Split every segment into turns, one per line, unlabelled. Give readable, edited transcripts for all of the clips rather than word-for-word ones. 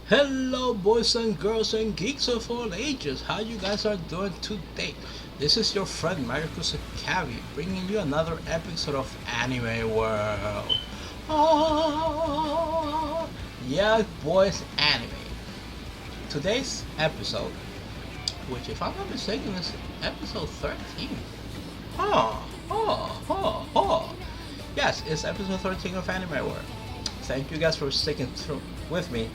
Hello boys and girls and geeks of all ages, how you guys are doing today? This is your friend Marcus Cavi bringing you another episode of Anime World. Oh, yeah boys, anime. Today's episode, which if I'm not mistaken is episode 13. Oh. Yes, it's episode 13 of Anime World. Thank you guys for sticking through with me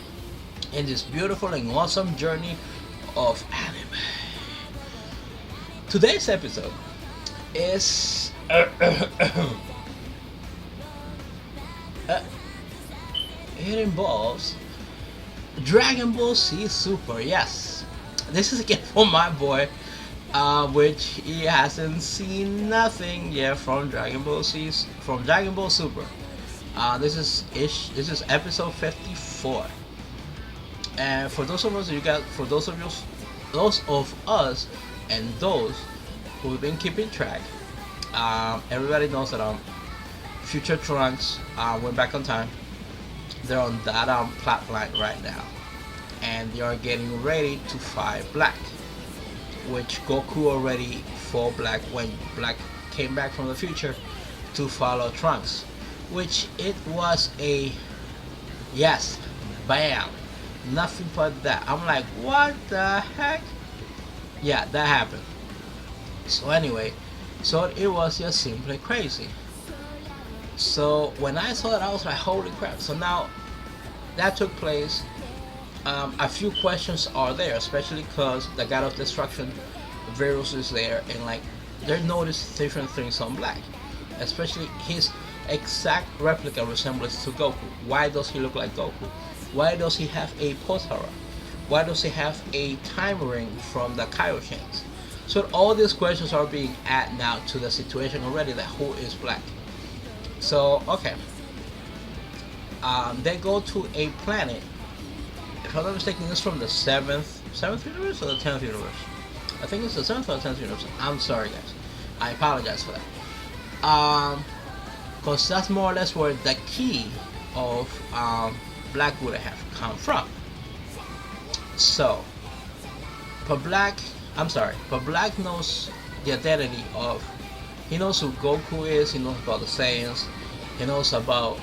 in this beautiful and awesome journey of anime. Today's episode is it involves Dragon Ball Z Super. Yes, this is again for my boy, which he hasn't seen nothing yet from Dragon Ball Super. This is episode 54. And for those of us, those of us, and those who've been keeping track, everybody knows that Future Trunks went back on time. They're on that plot line right now, and they are getting ready to fight Black, which Goku already fought Black when Black came back from the future to follow Trunks, which it was a yes, bam, nothing but that. I'm like, what the heck? Yeah, that happened. So anyway, so it was just simply crazy. So when I saw it, I was like, holy crap. So now that took place. A few questions are there, especially because the God of Destruction virus is there, and like they noticed different things on Black, especially his exact replica resemblance to Goku. Why does he look like Goku? Why does he have a Potara? Why does he have a time ring from the Kaioshins? So all these questions are being added now to the situation already that who is Black. So okay, they go to a planet. If I'm not mistaken, it's from the seventh universe or the 10th universe. I think it's the 7th or the 10th universe. I'm sorry guys, I apologize for that. Because that's more or less where the key of Black would have come from. So, but Black knows the identity of. He knows who Goku is. He knows about the Saiyans. He knows about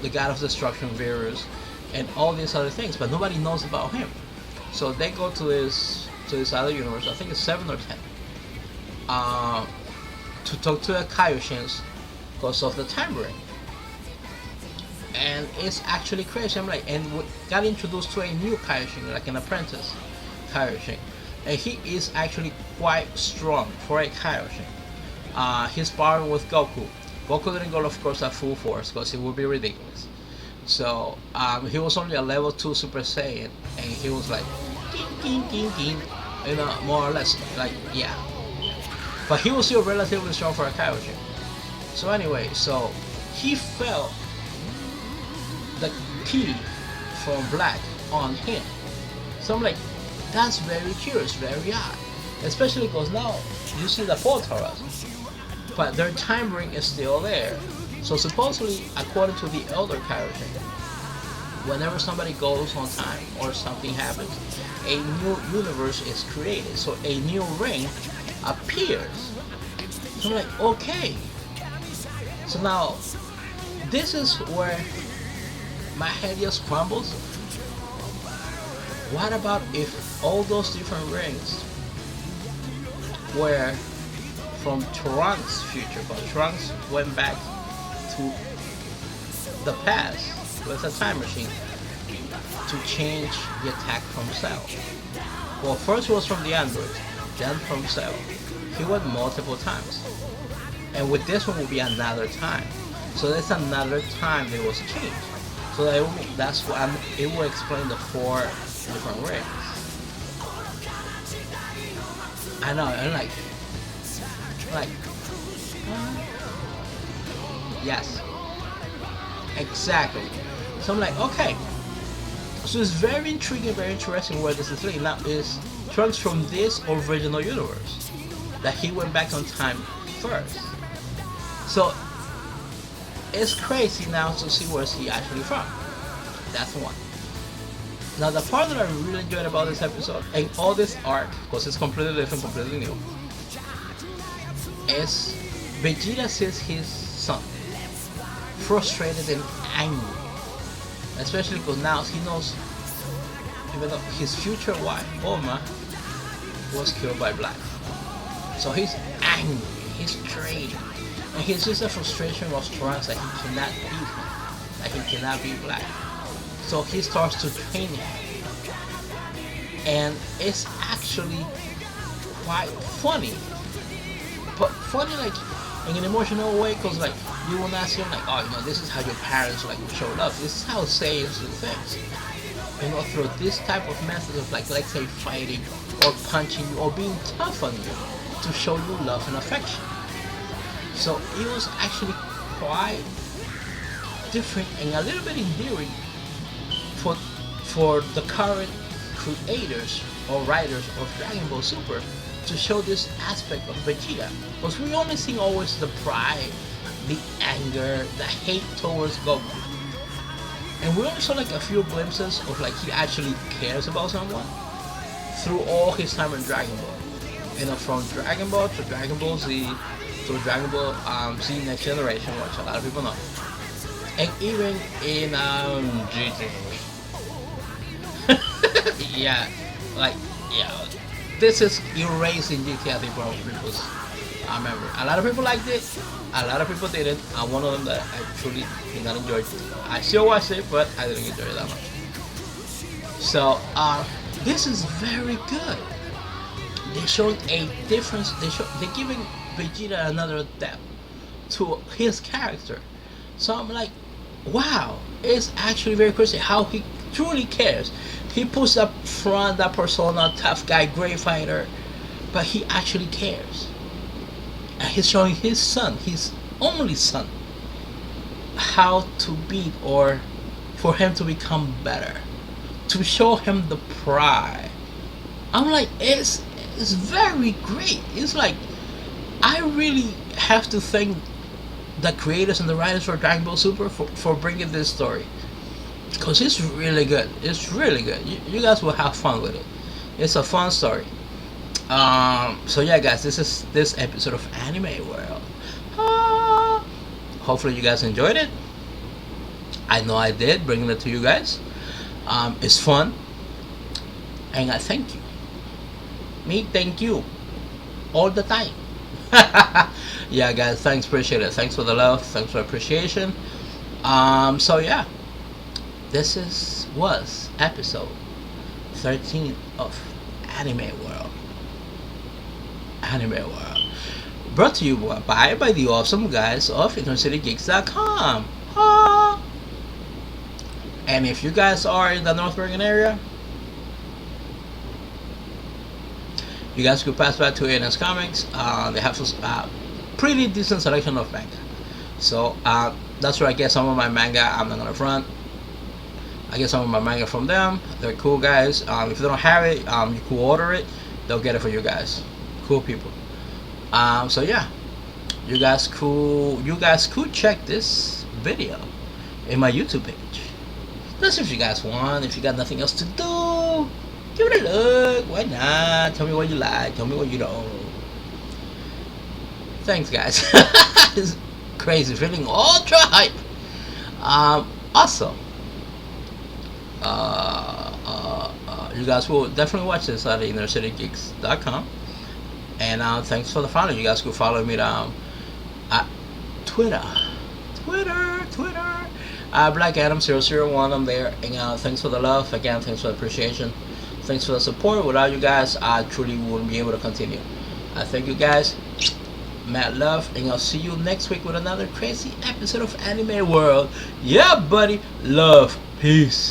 the God of Destruction virus, and all these other things. But nobody knows about him. So they go to this other universe. I think it's 7 or 10. To talk to the Kaioshins because of the time ring. And it's actually crazy. I'm like, and we got introduced to a new Kaioshin, like an apprentice Kaioshin, and he is actually quite strong for a Kaioshin. He's sparring with Goku. Goku didn't go, of course, at full force because it would be ridiculous. So he was only a level 2 Super Saiyan, and he was like, more or less, like yeah. But he was still relatively strong for a Kaioshin. So anyway, so he felt the key from Black on him. So I'm like, that's very curious, very odd. Especially because now you see the Potaras, but their time ring is still there. So supposedly, according to the Elder Kaioshin, whenever somebody goes on time or something happens, a new universe is created. So a new ring appears. So I'm like, okay. So now, this is where my head just crumbles. What about if all those different rings were from Trunks' future? But Trunks went back to the past with a time machine to change the attack from Cell. Well, first it was from the androids, then from Cell. He went multiple times, and with this one will be another time. So there's another time that was changed. So that's what it will explain the 4 different rings. I know, and like, yes, exactly. So I'm like, okay. So it's very intriguing, very interesting where this is leading. Now is Trunks from this original universe that he went back on time first. So it's crazy now to see where he actually from. That's one. Now the part that I really enjoyed about this episode and all this arc, because it's completely different, completely new, is Vegeta sees his son frustrated and angry, especially because now he knows, even though his future wife Oma was killed by Black, so he's angry, he's drained, and he's just a frustration of trust that he cannot be him, that he cannot be Black. So he starts to train him, and it's actually quite funny, but funny like in an emotional way, because like you will not see him like, oh, this is how your parents like show love. This is how Saiyans do things. Through this type of method of like, let's say, fighting or punching you or being tough on you to show you love and affection. So it was actually quite different and a little bit endearing for the current creators or writers of Dragon Ball Super to show this aspect of Vegeta, because we only see always the pride, the anger, the hate towards Goku, and we only saw like a few glimpses of like he actually cares about someone through all his time in Dragon Ball. From Dragon Ball to Dragon Ball Z to Dragon Ball Z Next Generation, which a lot of people know, and even in GT. yeah, this is erasing GT. I think for people's memory. A lot of people liked it, a lot of people didn't. I'm one of them that I truly did not enjoy it. I still watched it, but I didn't enjoy it that much. So this is very good. They showed a difference. They're giving Vegeta another depth to his character. So I'm like, wow, it's actually very crazy how he truly cares. He puts up front that persona, tough guy, great fighter, but he actually cares. And he's showing his son, his only son, how to beat or for him to become better, to show him the pride. I'm like, it's very great. It's like, I really have to thank the creators and the writers for Dragon Ball Super for bringing this story, because it's really good. It's really good. You guys will have fun with it. It's a fun story. So yeah, guys, this is this episode of Anime World. Hopefully you guys enjoyed it. I know I did, bringing it to you guys. It's fun, and I thank you. Me thank you all the time. Yeah, guys, thanks, appreciate it. Thanks for the love, thanks for appreciation. So yeah, this was episode 13 of Anime World. Anime World, brought to you by the awesome guys of IntercityGeeks.com. And if you guys are in the North Bergen area, you guys could pass by to A&S Comics. They have a pretty decent selection of manga. So that's where I get some of my manga. I'm not gonna front. I get some of my manga from them. They're cool guys. If they don't have it, you could order it. They'll get it for you guys. Cool people. So yeah, you guys could check this video in my YouTube page. That's if you guys want. If you got nothing else to do, give it a look. Why not? Tell me what you like. Tell me what you don't. Thanks, guys. It's crazy, feeling ultra hype. Also, you guys will definitely watch this at InnerCityGeeks.com. And thanks for the follow. You guys could follow me at Twitter. Black Adam 001. I'm there. And thanks for the love. Again, thanks for the appreciation. Thanks for the support. Without you guys, I truly wouldn't be able to continue. I thank you guys. Mad love, and I'll see you next week with another crazy episode of Anime World. Yeah, buddy. Love. Peace.